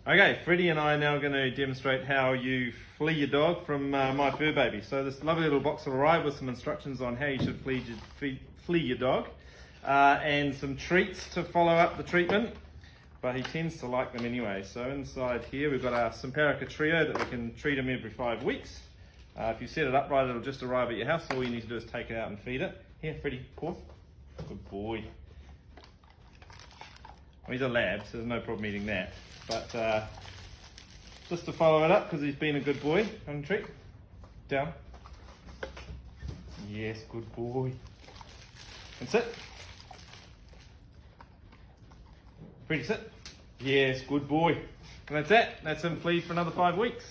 Okay, Freddie and I are now going to demonstrate how you flea your dog from my Furbaby. So this lovely little box will arrive with some instructions on how you should flea your dog and some treats to follow up the treatment, but he tends to like them anyway. So inside here we've got our Simparica TRIO that we can treat him every 5 weeks. If you set it up right, it'll just arrive at your house. All you need to do is take it out and feed it. Here, Freddie, paw. Good boy. Well, he's a lab, so there's no problem eating that. But just to follow it up, because he's been a good boy. Have a treat. Down. Yes, good boy. And sit. Freddie, sit. Yes, good boy. And that's it. That's him fleed for another 5 weeks.